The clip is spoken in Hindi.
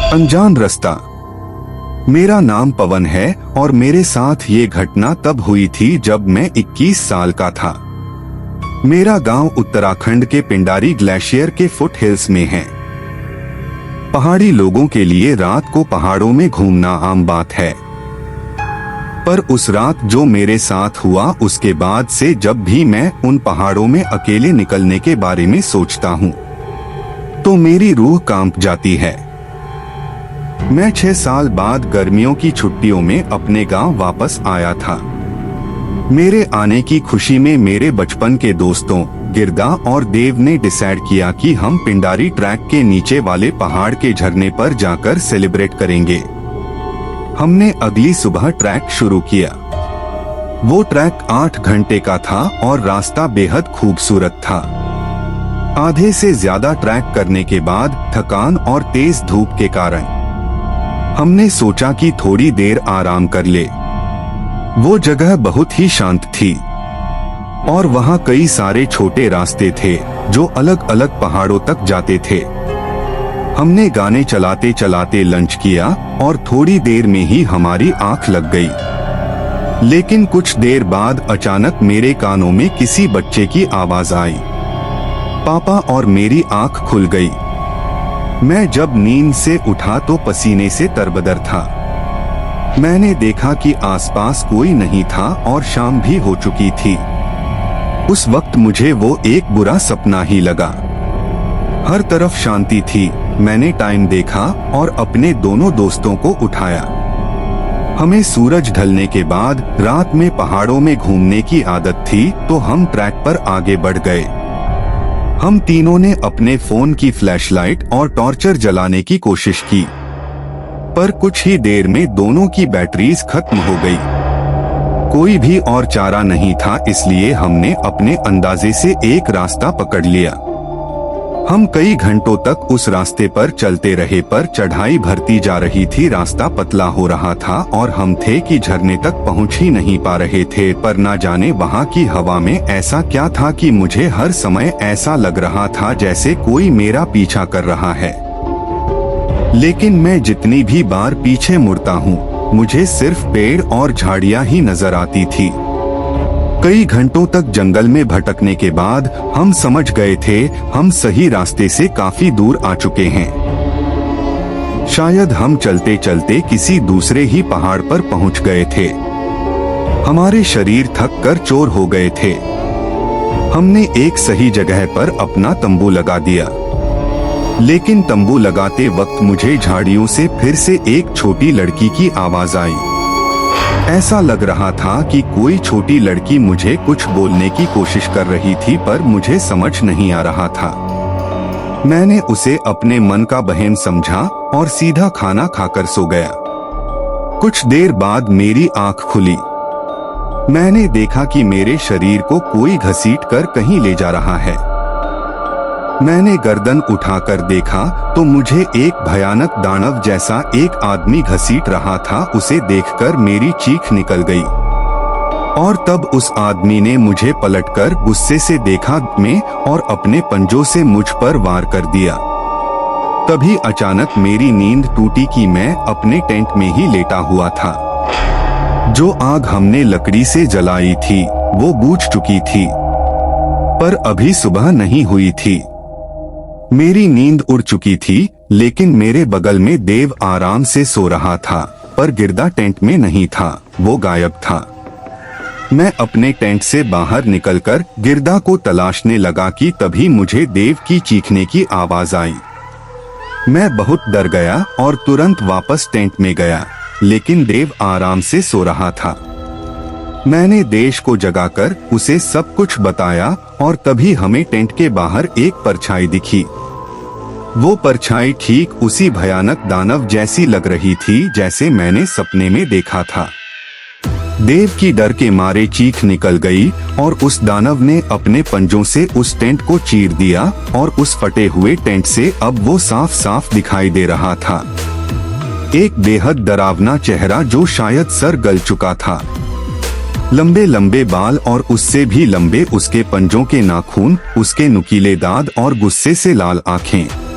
अनजान रास्ता। मेरा नाम पवन है और मेरे साथ ये घटना तब हुई थी जब मैं 21 साल का था। मेरा गांव उत्तराखंड के पिंडारी ग्लेशियर के फुट हिल्स में है। पहाड़ी लोगों के लिए रात को पहाड़ों में घूमना आम बात है, पर उस रात जो मेरे साथ हुआ उसके बाद से जब भी मैं उन पहाड़ों में अकेले निकलने के बारे में सोचता हूँ तो मेरी रूह कांप जाती है। मैं 6 साल बाद गर्मियों की छुट्टियों में अपने गांव वापस आया था। मेरे आने की खुशी में मेरे बचपन के दोस्तों गिरदा और देव ने डिसाइड किया कि हम पिंडारी ट्रैक के नीचे वाले पहाड़ के झरने पर जाकर सेलिब्रेट करेंगे। हमने अगली सुबह ट्रैक शुरू किया। वो ट्रैक 8 घंटे का था और रास्ता बेहद खूबसूरत था। आधे से ज्यादा ट्रैक करने के बाद थकान और तेज धूप के कारण हमने सोचा कि थोड़ी देर आराम कर ले। वो जगह बहुत ही शांत थी और वहाँ कई सारे छोटे रास्ते थे जो अलग अलग पहाड़ों तक जाते थे। हमने गाने चलाते चलाते लंच किया और थोड़ी देर में ही हमारी आंख लग गई। लेकिन कुछ देर बाद अचानक मेरे कानों में किसी बच्चे की आवाज आई, पापा, और मेरी आंख खुल गई। मैं जब नींद से उठा तो पसीने से तरबतर था। मैंने देखा कि आसपास कोई नहीं था और शाम भी हो चुकी थी। उस वक्त मुझे वो एक बुरा सपना ही लगा। हर तरफ शांति थी। मैंने टाइम देखा और अपने दोनों दोस्तों को उठाया। हमें सूरज ढलने के बाद रात में पहाड़ों में घूमने की आदत थी तो हम ट्रैक पर आगे बढ़ गए। हम तीनों ने अपने फोन की फ्लैशलाइट और टॉर्चर जलाने की कोशिश की, पर कुछ ही देर में दोनों की बैटरीज खत्म हो गई। कोई भी और चारा नहीं था, इसलिए हमने अपने अंदाजे से एक रास्ता पकड़ लिया। हम कई घंटों तक उस रास्ते पर चलते रहे, पर चढ़ाई बढ़ती जा रही थी। रास्ता पतला हो रहा था और हम थे कि झरने तक पहुंच ही नहीं पा रहे थे। पर ना जाने वहां की हवा में ऐसा क्या था कि मुझे हर समय ऐसा लग रहा था जैसे कोई मेरा पीछा कर रहा है। लेकिन मैं जितनी भी बार पीछे मुड़ता हूँ मुझे सिर्फ पेड़ और झाड़ियाँ ही नजर आती थी। कई घंटों तक जंगल में भटकने के बाद हम समझ गए थे हम सही रास्ते से काफी दूर आ चुके हैं। शायद हम चलते चलते किसी दूसरे ही पहाड़ पर पहुंच गए थे। हमारे शरीर थक कर चोर हो गए थे। हमने एक सही जगह पर अपना तंबू लगा दिया, लेकिन तंबू लगाते वक्त मुझे झाड़ियों से फिर से एक छोटी लड़की की आवाज आई। ऐसा लग रहा था कि कोई छोटी लड़की मुझे कुछ बोलने की कोशिश कर रही थी, पर मुझे समझ नहीं आ रहा था। मैंने उसे अपने मन का बहन समझा और सीधा खाना खाकर सो गया। कुछ देर बाद मेरी आंख खुली। मैंने देखा कि मेरे शरीर को कोई घसीट कर कहीं ले जा रहा है। मैंने गर्दन उठाकर देखा तो मुझे एक भयानक दानव जैसा एक आदमी घसीट रहा था। उसे देखकर मेरी चीख निकल गई और तब उस आदमी ने मुझे पलटकर गुस्से से देखा में और अपने पंजों से मुझ पर वार कर दिया। तभी अचानक मेरी नींद टूटी कि मैं अपने टेंट में ही लेटा हुआ था। जो आग हमने लकड़ी से जलाई थी वो बुझ चुकी थी, पर अभी सुबह नहीं हुई थी। मेरी नींद उड़ चुकी थी, लेकिन मेरे बगल में देव आराम से सो रहा था, पर गिरदा टेंट में नहीं था, वो गायब था। मैं अपने टेंट से बाहर निकलकर गिरदा को तलाशने लगा कि तभी मुझे देव की चीखने की आवाज आई। मैं बहुत डर गया और तुरंत वापस टेंट में गया, लेकिन देव आराम से सो रहा था। मैंने देश को जगाकर उसे सब कुछ बताया और तभी हमें टेंट के बाहर एक परछाई दिखी। वो परछाई ठीक उसी भयानक दानव जैसी लग रही थी जैसे मैंने सपने में देखा था। देव की डर के मारे चीख निकल गई और उस दानव ने अपने पंजों से उस टेंट को चीर दिया और उस फटे हुए टेंट से अब वो साफ साफ दिखाई दे रहा था। एक बेहद डरावना चेहरा जो शायद सर गल चुका था। लंबे लंबे बाल और उससे भी लंबे उसके पंजों के नाखून, उसके नुकीले दांत और गुस्से से लाल आंखें।